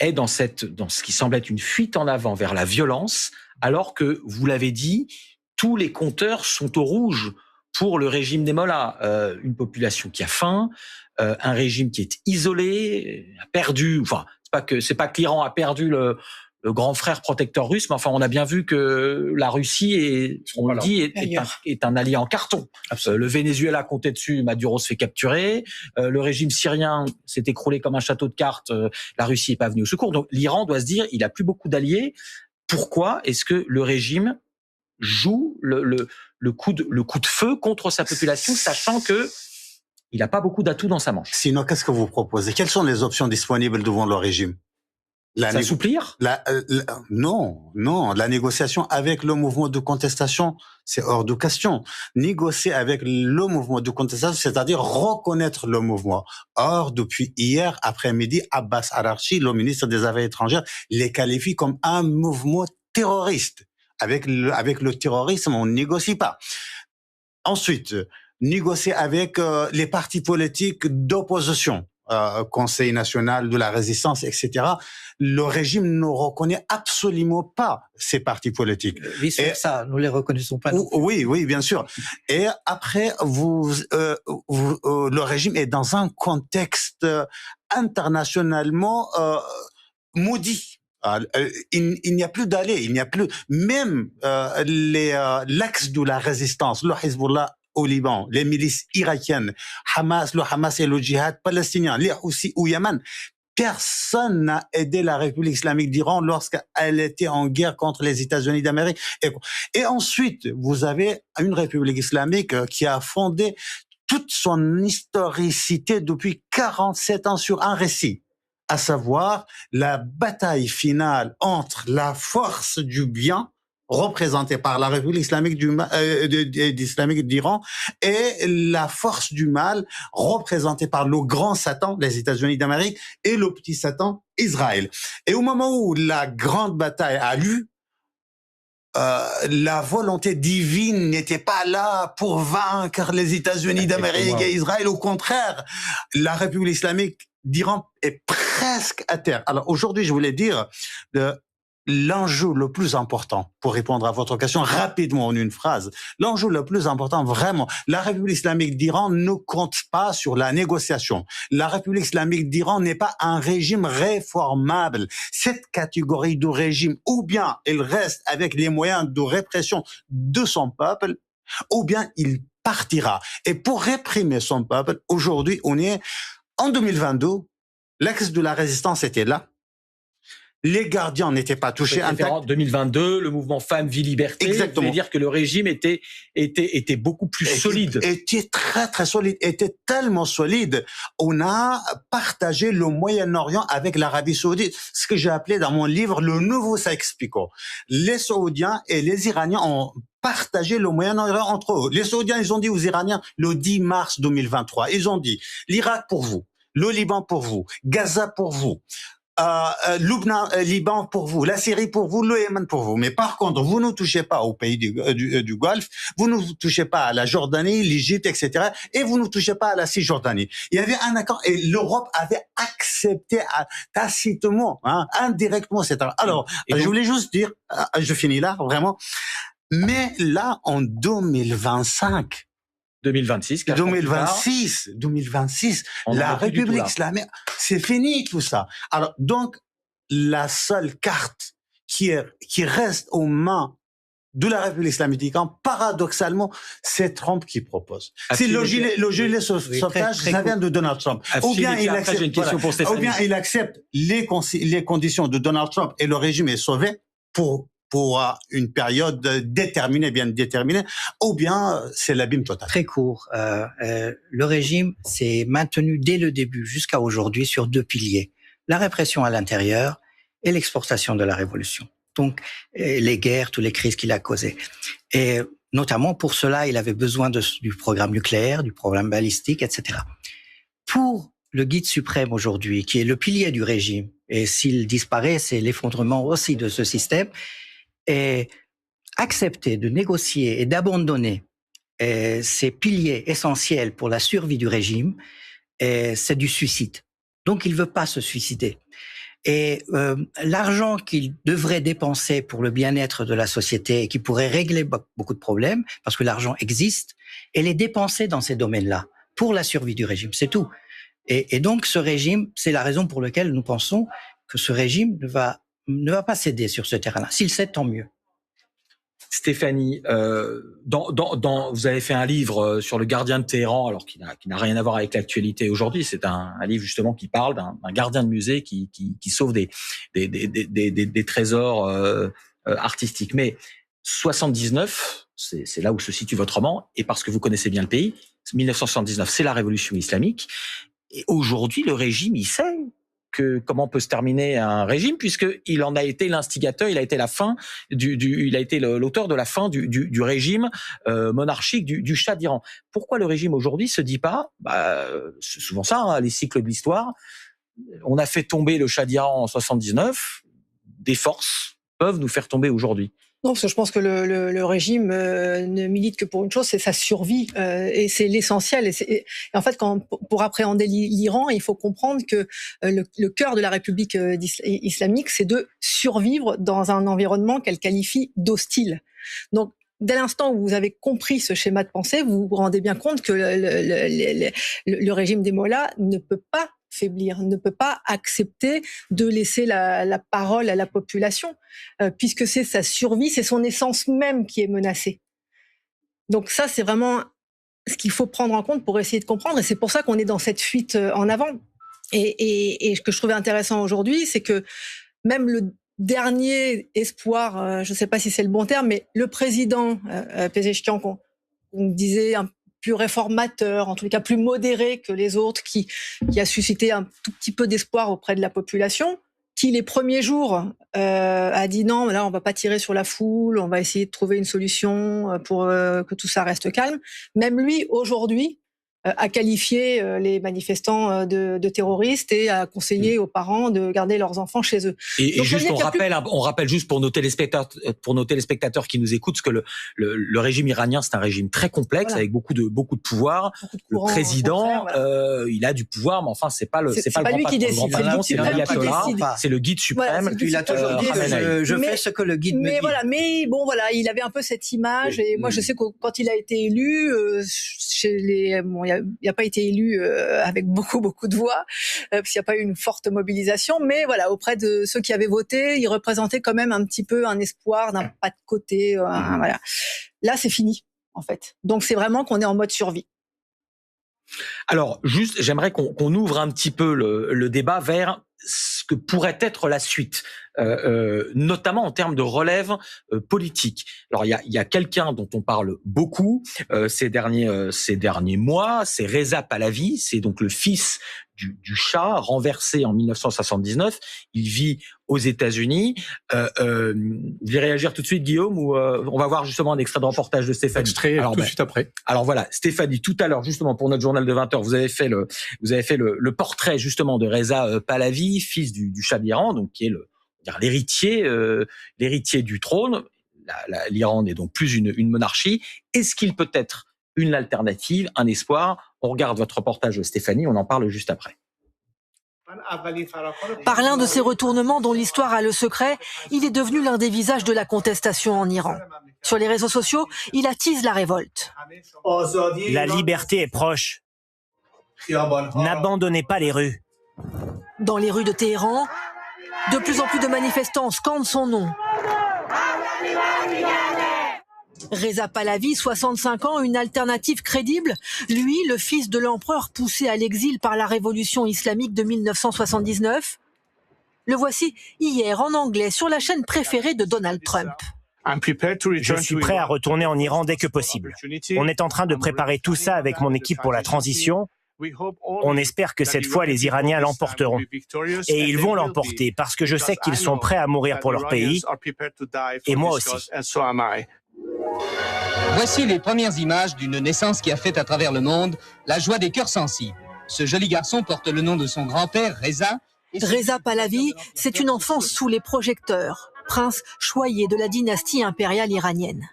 est dans ce qui semble être une fuite en avant vers la violence, alors que, vous l'avez dit, tous les compteurs sont au rouge pour le régime des mollahs. Une population qui a faim, un régime qui est isolé, a perdu... Enfin, c'est pas que l'Iran a perdu le grand frère protecteur russe, mais enfin, on a bien vu que la Russie est un allié en carton. Le Venezuela comptait dessus, Maduro se fait capturer. Le régime syrien s'est écroulé comme un château de cartes. La Russie est pas venue au secours. Donc, l'Iran doit se dire, il a plus beaucoup d'alliés. Pourquoi est-ce que le régime joue le coup de feu contre sa population, sachant que il n'a pas beaucoup d'atouts dans sa manche? Sinon, qu'est-ce que vous proposez? Quelles sont les options disponibles devant le régime? S'assouplir? Non. La négociation avec le mouvement de contestation, c'est hors de question. Négocier avec le mouvement de contestation, c'est-à-dire reconnaître le mouvement. Or, depuis hier après-midi, Abbas Araghchi, le ministre des Affaires étrangères, les qualifie comme un mouvement terroriste. Avec le terrorisme, on ne négocie pas. Ensuite, négocier avec les partis politiques d'opposition, Conseil national de la résistance, etc. Le régime ne reconnaît absolument pas ces partis politiques. Vice-versa, nous les reconnaissons pas. Oui, bien sûr. Et après, le régime est dans un contexte internationalement maudit. Il n'y a plus d'allées, il n'y a plus même l'axe de la résistance, le Hezbollah au Liban, les milices irakiennes, le Hamas et le djihad palestinien, les Houthis au Yémen. Personne n'a aidé la République islamique d'Iran lorsqu'elle était en guerre contre les États-Unis d'Amérique. Et ensuite, vous avez une République islamique qui a fondé toute son historicité depuis 47 ans sur un récit, à savoir la bataille finale entre la force du bien, représentée par la République islamique islamique d'Iran, et la force du mal, représentée par le grand Satan, les États-Unis d'Amérique, et le petit Satan, Israël. Et au moment où la grande bataille a lieu, la volonté divine n'était pas là pour vaincre les États-Unis d'Amérique et Israël. Au contraire, la République islamique d'Iran est presque à terre. Alors aujourd'hui, je voulais dire l'enjeu le plus important, pour répondre à votre question rapidement en une phrase, l'enjeu le plus important, vraiment, la République islamique d'Iran ne compte pas sur la négociation. La République islamique d'Iran n'est pas un régime réformable. Cette catégorie de régime, ou bien il reste avec les moyens de répression de son peuple, ou bien il partira. Et pour réprimer son peuple, aujourd'hui, on est en 2022, l'axe de la résistance était là. Les gardiens n'étaient pas touchés. En 2022, le mouvement Femmes, Vie, Liberté. Exactement. Vous voulez dire que le régime était beaucoup plus solide. Était très, très solide. Était tellement solide. On a partagé le Moyen-Orient avec l'Arabie Saoudite. Ce que j'ai appelé dans mon livre le nouveau Sykes-Picot. Les Saoudiens et les Iraniens ont partagé le Moyen-Orient entre eux. Les Saoudiens, ils ont dit aux Iraniens le 10 mars 2023. Ils ont dit l'Irak pour vous, le Liban pour vous, Gaza pour vous. Lubnan, Liban pour vous, la Syrie pour vous, le Yémen pour vous. Mais par contre, vous ne touchez pas aux pays du Golfe, vous ne touchez pas à la Jordanie, l'Égypte, etc. Et vous ne touchez pas à la Cisjordanie. Il y avait un accord et l'Europe avait accepté tacitement, indirectement cet accord. Alors, je voulais juste dire, je finis là, vraiment. Mais là, en 2025, 2026, la République islamique, c'est fini tout ça. Alors donc la seule carte qui reste aux mains de la République islamique, paradoxalement, c'est Trump qui propose. C'est le gilet sauvetage, ça vient de Donald Trump. Ou bien il accepte les conditions de Donald Trump et le régime est sauvé pour une période déterminée, bien déterminée, ou bien c'est l'abîme total. Très court. Le régime s'est maintenu dès le début jusqu'à aujourd'hui sur 2 piliers. La répression à l'intérieur et l'exportation de la révolution. Donc, les guerres, toutes les crises qu'il a causées. Et notamment pour cela, il avait besoin du programme nucléaire, du programme balistique, etc. Pour le guide suprême aujourd'hui, qui est le pilier du régime, et s'il disparaît, c'est l'effondrement aussi de ce système, et accepter de négocier et d'abandonner ces piliers essentiels pour la survie du régime, c'est du suicide. Donc, il veut pas se suicider. Et l'argent qu'il devrait dépenser pour le bien-être de la société et qui pourrait régler beaucoup de problèmes, parce que l'argent existe, et les dépenser dans ces domaines-là pour la survie du régime, c'est tout. Et donc, ce régime, c'est la raison pour laquelle nous pensons que ce régime ne va pas céder sur ce terrain-là. S'il cède, tant mieux. Stéphanie, vous avez fait un livre sur le gardien de Téhéran, alors qui n'a rien à voir avec l'actualité aujourd'hui. C'est un livre justement qui parle d'un gardien de musée qui sauve des trésors artistiques. Mais 79, c'est là où se situe votre roman, et parce que vous connaissez bien le pays, 1979, c'est la révolution islamique. Et aujourd'hui, le régime, il sait comment peut se terminer un régime, puisqu'il en a été l'instigateur, il a été l'auteur de la fin du régime monarchique du Shah d'Iran. Pourquoi le régime aujourd'hui se dit pas, c'est souvent ça, les cycles de l'histoire, on a fait tomber le Shah d'Iran en 79, des forces peuvent nous faire tomber aujourd'hui? Non, parce que je pense que le régime ne milite que pour une chose, c'est sa survie, et c'est l'essentiel. Et en fait, pour appréhender l'Iran, il faut comprendre que le cœur de la République islamique, c'est de survivre dans un environnement qu'elle qualifie d'hostile. Donc, dès l'instant où vous avez compris ce schéma de pensée, vous vous rendez bien compte que le régime des mollahs ne peut pas faiblir, ne peut pas accepter de laisser la parole à la population, puisque c'est sa survie, c'est son essence même qui est menacée. Donc ça, c'est vraiment ce qu'il faut prendre en compte pour essayer de comprendre, et c'est pour ça qu'on est dans cette fuite en avant. Et ce que je trouvais intéressant aujourd'hui, c'est que même le dernier espoir, je ne sais pas si c'est le bon terme, mais le président Pezeshkian, qu'on disait un plus réformateur, en tout cas plus modéré que les autres, qui a suscité un tout petit peu d'espoir auprès de la population, qui les premiers jours a dit non, là on va pas tirer sur la foule, on va essayer de trouver une solution pour que tout ça reste calme. Même lui, aujourd'hui, a qualifié les manifestants de terroristes et a conseillé aux parents de garder leurs enfants chez eux. Et donc, juste, on rappelle juste pour nos téléspectateurs qui nous écoutent que le régime iranien, c'est un régime très complexe, avec beaucoup de pouvoir. Le président, il a du pouvoir, mais enfin c'est pas le lui qui décide, c'est l'ayatollah, c'est le guide suprême. Il a toujours dit je fais ce que le guide me dit. Mais bon voilà, il avait un peu cette image, et moi je sais que quand il a été élu, il n'a pas été élu avec beaucoup de voix, parce qu'il n'y a pas eu une forte mobilisation, mais voilà, auprès de ceux qui avaient voté, il représentait quand même un petit peu un espoir d'un pas de côté. Voilà. Là, c'est fini, en fait. Donc, c'est vraiment qu'on est en mode survie. Alors, juste, j'aimerais qu'on ouvre un petit peu le débat vers ce que pourrait être la suite, notamment en termes de relève politique. Alors, il y a quelqu'un dont on parle beaucoup ces derniers mois, c'est Reza Pahlavi, c'est donc le fils du Shah, renversé en 1979. Il vit aux États-Unis. Vous voulez réagir tout de suite, Guillaume, ou on va voir justement un extrait de reportage de Stéphanie. Extrait tout de suite après. Alors voilà, Stéphanie, tout à l'heure, justement, pour notre journal de 20h, vous avez fait le portrait, justement, de Reza Pahlavi, fils du Shah d'Iran, donc qui est l'héritier du trône. L'Iran n'est donc plus une monarchie. Est-ce qu'il peut être une alternative, un espoir? On regarde votre reportage, Stéphanie, on en parle juste après. Par l'un de ces retournements dont l'histoire a le secret, il est devenu l'un des visages de la contestation en Iran. Sur les réseaux sociaux, il attise la révolte. La liberté est proche. N'abandonnez pas les rues. Dans les rues de Téhéran, de plus en plus de manifestants scandent son nom. Reza Pahlavi, 65 ans, une alternative crédible. Lui, le fils de l'empereur poussé à l'exil par la révolution islamique de 1979. Le voici hier en anglais sur la chaîne préférée de Donald Trump. Je suis prêt à retourner en Iran dès que possible. On est en train de préparer tout ça avec mon équipe pour la transition. On espère que cette fois les Iraniens l'emporteront. Et ils vont l'emporter parce que je sais qu'ils sont prêts à mourir pour leur pays. Et moi aussi. Voici les premières images d'une naissance qui a fait à travers le monde la joie des cœurs sensibles. Ce joli garçon porte le nom de son grand-père, Reza. Reza Pahlavi, c'est une enfance sous les projecteurs, prince choyé de la dynastie impériale iranienne.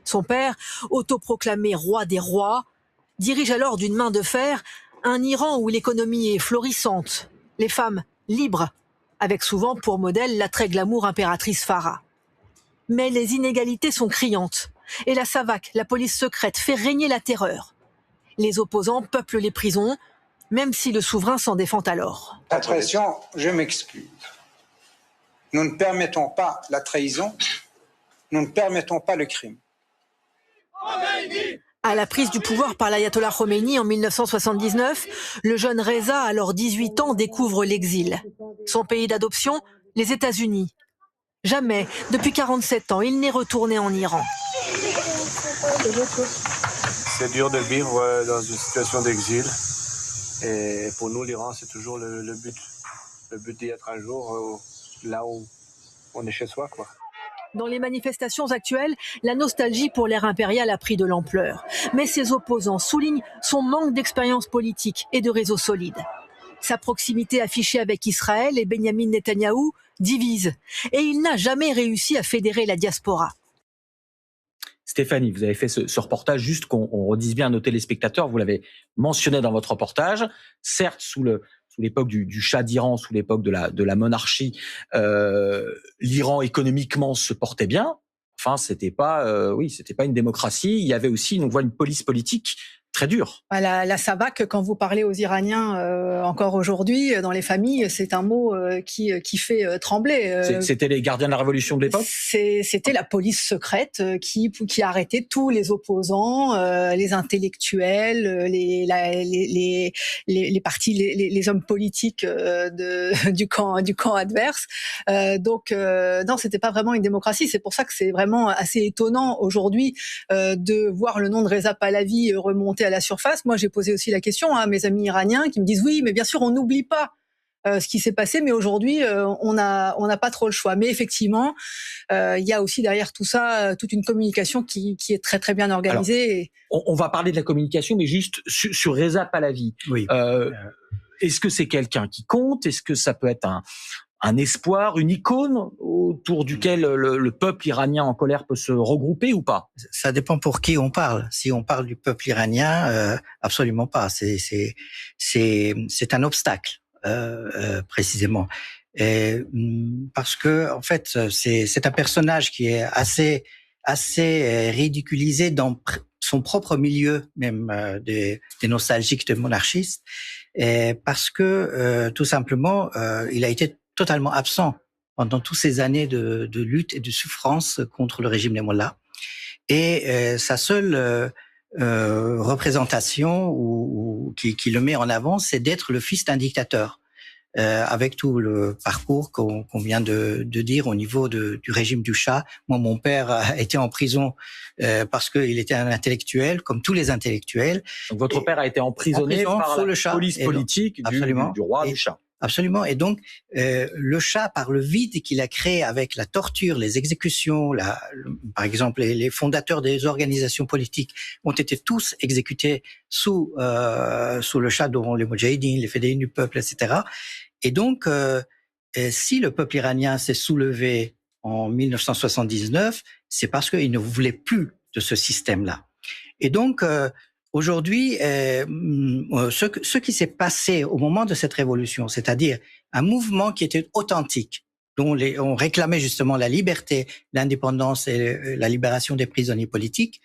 Son père, autoproclamé roi des rois, dirige alors d'une main de fer un Iran où l'économie est florissante, les femmes libres, avec souvent pour modèle la très glamour impératrice Farah. Mais les inégalités sont criantes. Et la SAVAK, la police secrète, fait régner la terreur. Les opposants peuplent les prisons, même si le souverain s'en défend alors. La trahison, je m'excuse. Nous ne permettons pas la trahison, nous ne permettons pas le crime. À la prise du pouvoir par l'ayatollah Khomeini en 1979, le jeune Reza, alors 18 ans, découvre l'exil. Son pays d'adoption, les États-Unis. Jamais, depuis 47 ans, il n'est retourné en Iran. C'est dur de vivre dans une situation d'exil. Et pour nous, l'Iran, c'est toujours le but. Le but d'y être un jour là où on est chez soi, quoi. Dans les manifestations actuelles, la nostalgie pour l'ère impériale a pris de l'ampleur. Mais ses opposants soulignent son manque d'expérience politique et de réseau solide. Sa proximité affichée avec Israël et Benyamin Netanyahou divise. Et il n'a jamais réussi à fédérer la diaspora. Stéphanie, vous avez fait ce reportage, juste qu'on redise bien à nos téléspectateurs, vous l'avez mentionné dans votre reportage, certes sous l'époque du Shah d'Iran, sous l'époque de la monarchie, l'Iran économiquement se portait bien. Enfin, c'était pas une démocratie. Il y avait aussi, on voit, une police politique très dure. La SAVAK, quand vous parlez aux Iraniens encore aujourd'hui, dans les familles, c'est un mot qui fait trembler. C'était les gardiens de la révolution de l'époque. C'était la police secrète qui arrêtait tous les opposants, les intellectuels, les partis, les hommes politiques du camp adverse. Donc non, c'était pas vraiment une démocratie. C'est pour ça que c'est vraiment assez étonnant aujourd'hui de voir le nom de Reza Pahlavi remonter à la surface. Moi, j'ai posé aussi la question à mes amis iraniens qui me disent oui, mais bien sûr, on n'oublie pas ce qui s'est passé, mais aujourd'hui, on n'a pas trop le choix. Mais effectivement, il y a aussi derrière tout ça toute une communication qui est très très bien organisée. Alors, on va parler de la communication, mais juste sur Reza Pahlavi. Oui. Est-ce que c'est quelqu'un qui compte? Est-ce que ça peut être un espoir, une icône autour duquel le peuple iranien en colère peut se regrouper ou pas? Ça dépend pour qui on parle. Si on parle du peuple iranien, absolument pas. C'est un obstacle, précisément. Parce que, en fait, c'est un personnage qui est assez ridiculisé dans son propre milieu, même des nostalgiques, des monarchistes, parce que, tout simplement, il a été totalement absent pendant toutes ces années de lutte et de souffrance contre le régime des mollahs. Et sa seule représentation ou qui le met en avant, c'est d'être le fils d'un dictateur. Avec tout le parcours qu'on vient de dire au niveau du régime du Shah. Moi, mon père a été en prison parce qu'il était un intellectuel, comme tous les intellectuels. Donc votre père a été emprisonné par la police politique du roi du Shah. Absolument. Et donc, le Shah, par le vide qu'il a créé avec la torture, les exécutions, par exemple, les fondateurs des organisations politiques ont été tous exécutés sous le Shah, dont les Moudjahidines, les Fédéines du peuple, etc. Et donc, si le peuple iranien s'est soulevé en 1979, c'est parce qu'il ne voulait plus de ce système-là. Et donc, aujourd'hui, ce qui s'est passé au moment de cette révolution, c'est-à-dire un mouvement qui était authentique, dont on réclamait justement la liberté, l'indépendance et la libération des prisonniers politiques,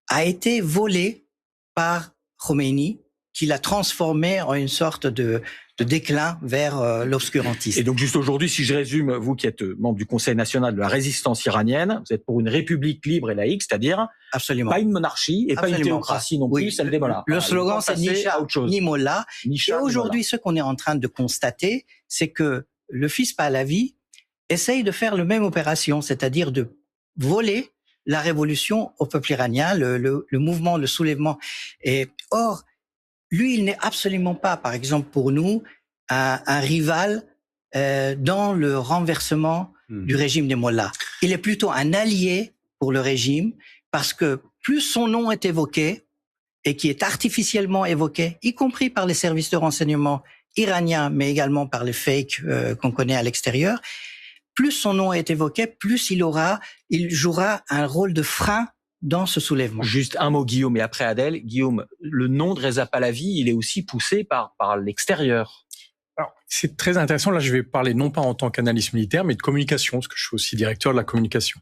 a été volé par Khomeini, qui l'a transformé en une sorte de déclin vers l'obscurantisme. Et donc juste aujourd'hui, si je résume, vous qui êtes membre du Conseil national de la résistance iranienne, vous êtes pour une république libre et laïque, c'est-à-dire pas une monarchie et pas une théocratie non plus, celle des mollahs. Le slogan, c'est ni Shah ni Mollah. Et aujourd'hui, ce qu'on est en train de constater, c'est que le fils Pahlavi essaye de faire la même opération, c'est-à-dire de voler la révolution au peuple iranien, le mouvement, le soulèvement. Et or, lui, il n'est absolument pas, par exemple pour nous, un rival dans le renversement du régime des mollahs. Il est plutôt un allié pour le régime, parce que plus son nom est évoqué, et qui est artificiellement évoqué, y compris par les services de renseignement iraniens, mais également par les fakes qu'on connaît à l'extérieur, plus son nom est évoqué, plus il jouera un rôle de frein dans ce soulèvement. Juste un mot, Guillaume, et après Adèle. Guillaume, le nom de Reza Pahlavi, il est aussi poussé par l'extérieur. Alors, c'est très intéressant. Là, je vais parler non pas en tant qu'analyste militaire, mais de communication, parce que je suis aussi directeur de la communication.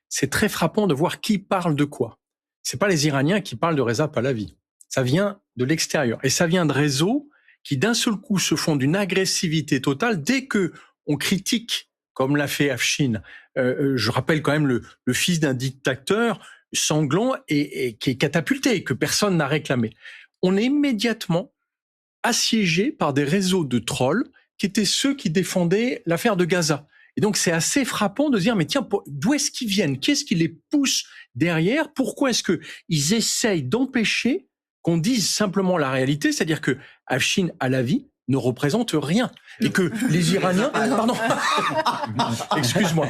C'est très frappant de voir qui parle de quoi. C'est pas les Iraniens qui parlent de Reza Pahlavi. Ça vient de l'extérieur. Et ça vient de réseaux qui, d'un seul coup, se font d'une agressivité totale dès que on critique, comme l'a fait Afshin. Je rappelle quand même le fils d'un dictateur sanglant et qui est catapulté, que personne n'a réclamé. On est immédiatement assiégé par des réseaux de trolls qui étaient ceux qui défendaient l'affaire de Gaza. Et donc c'est assez frappant de se dire, mais tiens, d'où est-ce qu'ils viennent? Qu'est-ce qui les pousse derrière? Pourquoi est-ce qu'ils essayent d'empêcher qu'on dise simplement la réalité, c'est-à-dire que Afshin Pahlavi ne représente rien. Et que les Iraniens... Pardon. Excuse-moi.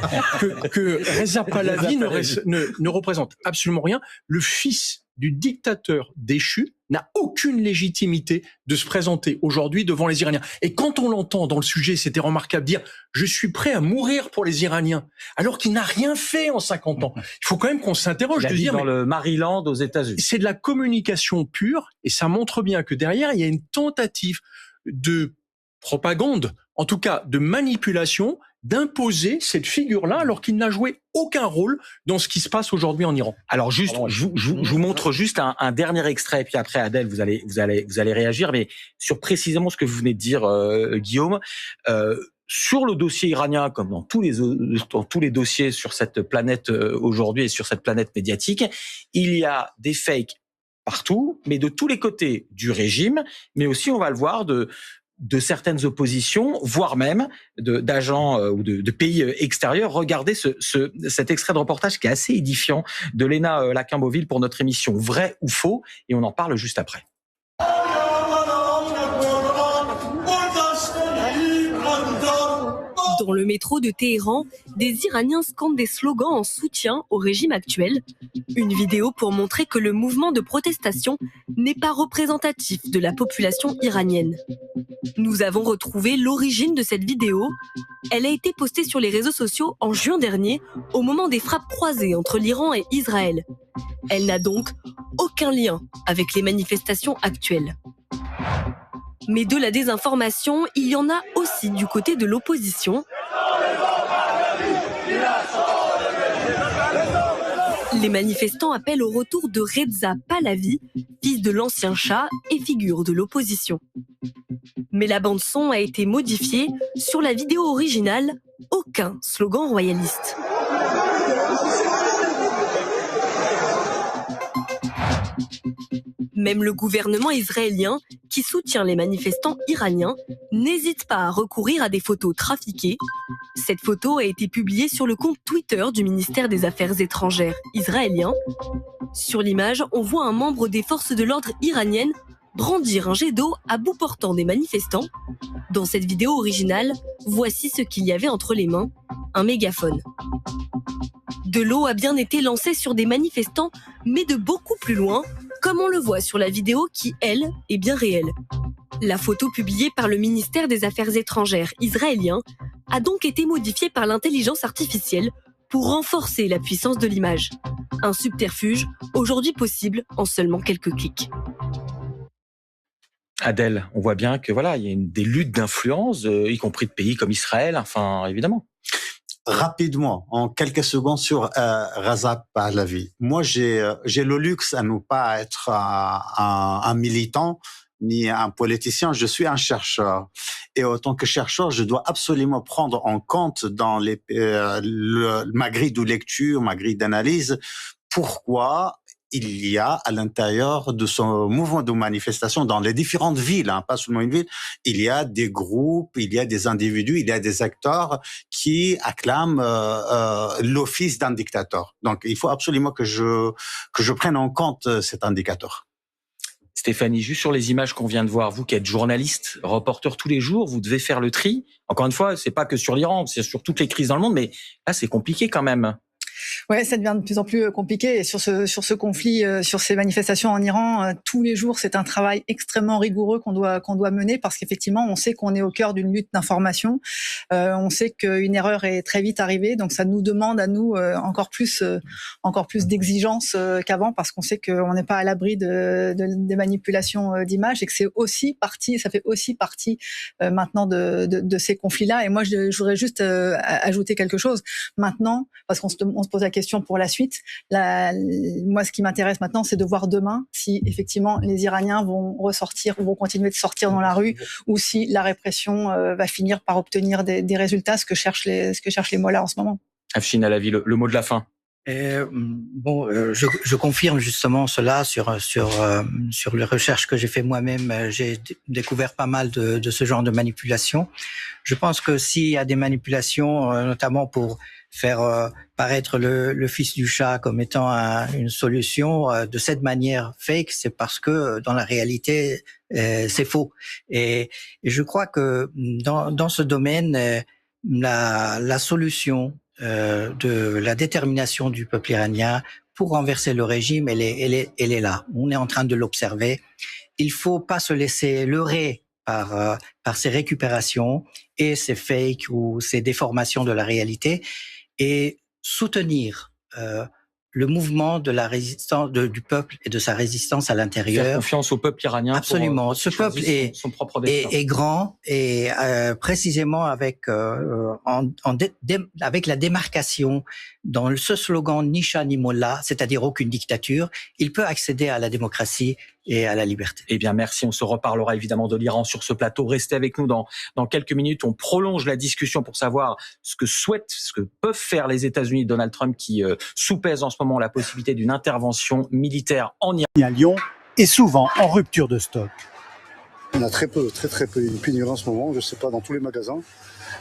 Que Reza Pahlavi ne représente absolument rien. Le fils du dictateur déchu n'a aucune légitimité de se présenter aujourd'hui devant les Iraniens. Et quand on l'entend dans le sujet, c'était remarquable, dire « je suis prêt à mourir pour les Iraniens », alors qu'il n'a rien fait en 50 ans. Il faut quand même qu'on s'interroge. Il a dit dans le Maryland aux États-Unis. C'est de la communication pure, et ça montre bien que derrière, il y a une tentative de propagande, en tout cas de manipulation, d'imposer cette figure-là alors qu'il n'a joué aucun rôle dans ce qui se passe aujourd'hui en Iran. Alors juste, je vous montre juste un dernier extrait, et puis après Adèle, vous allez réagir, mais sur précisément ce que vous venez de dire, Guillaume. Sur le dossier iranien, comme dans tous les dossiers sur cette planète aujourd'hui et sur cette planète médiatique, il y a des fakes partout, mais de tous les côtés du régime, mais aussi, on va le voir, de certaines oppositions, voire même d'agents ou de pays extérieurs. Regardez cet extrait de reportage qui est assez édifiant de Léna Lacquin-Beauville pour notre émission Vrai ou Faux, et on en parle juste après. Dans le métro de Téhéran, des Iraniens scandent des slogans en soutien au régime actuel. Une vidéo pour montrer que le mouvement de protestation n'est pas représentatif de la population iranienne. Nous avons retrouvé l'origine de cette vidéo. Elle a été postée sur les réseaux sociaux en juin dernier, au moment des frappes croisées entre l'Iran et Israël. Elle n'a donc aucun lien avec les manifestations actuelles. Mais de la désinformation, il y en a aussi du côté de l'opposition. Les manifestants appellent au retour de Reza Pahlavi, fils de l'ancien Shah et figure de l'opposition. Mais la bande-son a été modifiée. Sur la vidéo originale, aucun slogan royaliste. Même le gouvernement israélien, qui soutient les manifestants iraniens, n'hésite pas à recourir à des photos trafiquées. Cette photo a été publiée sur le compte Twitter du ministère des Affaires étrangères israélien. Sur l'image, on voit un membre des forces de l'ordre iraniennes brandir un jet d'eau à bout portant des manifestants. Dans cette vidéo originale, voici ce qu'il y avait entre les mains, un mégaphone. De l'eau a bien été lancée sur des manifestants, mais de beaucoup plus loin, comme on le voit sur la vidéo qui, elle, est bien réelle. La photo publiée par le ministère des Affaires étrangères israélien a donc été modifiée par l'intelligence artificielle pour renforcer la puissance de l'image. Un subterfuge, aujourd'hui possible en seulement quelques clics. Adèle, on voit bien que voilà, il y a des luttes d'influence, y compris de pays comme Israël, enfin évidemment. Rapidement, en quelques secondes sur Reza Pahlavi. Moi, j'ai le luxe à ne pas être un militant ni un politicien. Je suis un chercheur. Et en tant que chercheur, je dois absolument prendre en compte dans ma grille de lecture, ma grille d'analyse, pourquoi il y a à l'intérieur de son mouvement de manifestation dans les différentes villes, pas seulement une ville, il y a des groupes, il y a des individus, il y a des acteurs qui acclament l'office d'un dictateur. Donc, il faut absolument que je prenne en compte cet indicateur. Stéphanie, juste sur les images qu'on vient de voir, vous qui êtes journaliste, reporter tous les jours, vous devez faire le tri. Encore une fois, c'est pas que sur l'Iran, c'est sur toutes les crises dans le monde, mais là, c'est compliqué quand même. Ouais, ça devient de plus en plus compliqué. Et sur ce conflit, sur ces manifestations en Iran, tous les jours, c'est un travail extrêmement rigoureux qu'on doit mener parce qu'effectivement, on sait qu'on est au cœur d'une lutte d'information. On sait qu'une erreur est très vite arrivée, donc ça nous demande à nous encore plus d'exigence qu'avant parce qu'on sait qu'on n'est pas à l'abri des manipulations d'images et que ça fait aussi partie maintenant de ces conflits-là. Et moi, je voudrais juste ajouter quelque chose maintenant parce qu'on se pose la question pour la suite. Moi, ce qui m'intéresse maintenant, c'est de voir demain si effectivement les Iraniens vont continuer de sortir dans la rue ou si la répression va finir par obtenir des résultats, ce que cherchent les mollahs en ce moment. Afshin Alavi, le mot de la fin. Je confirme justement cela sur les recherches que j'ai fait moi-même. J'ai découvert pas mal de ce genre de manipulation. Je pense que s'il y a des manipulations, notamment pour faire paraître le fils du chat comme étant une solution de cette manière fake, c'est parce que dans la réalité c'est faux. Et je crois que dans ce domaine, la solution de la détermination du peuple iranien pour renverser le régime, elle est là. On est en train de l'observer. Il faut pas se laisser leurrer par ces récupérations et ces fakes ou ces déformations de la réalité et soutenir le mouvement de la résistance du peuple et de sa résistance à l'intérieur. Faire confiance au peuple iranien. Absolument. Ce peuple est grand et précisément avec la démarcation dans ce slogan ni chat ni mollah, c'est-à-dire aucune dictature, il peut accéder à la démocratie et à la liberté. Eh bien, merci. On se reparlera évidemment de l'Iran sur ce plateau. Restez avec nous dans quelques minutes. On prolonge la discussion pour savoir ce que peuvent faire les États-Unis, Donald Trump, qui soupèse en ce moment la possibilité d'une intervention militaire en Iran. À Lyon est souvent en rupture de stock. On a très peu une pénurie en ce moment. Je sais pas, dans tous les magasins.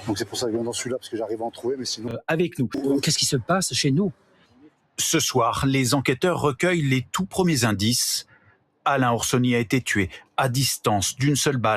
Donc c'est pour ça que je viens dans celui-là, parce que j'arrive à en trouver, mais sinon... Avec nous. Qu'est-ce qui se passe chez nous? Ce soir, les enquêteurs recueillent les tout premiers indices. Alain Orsoni a été tué à distance d'une seule balle.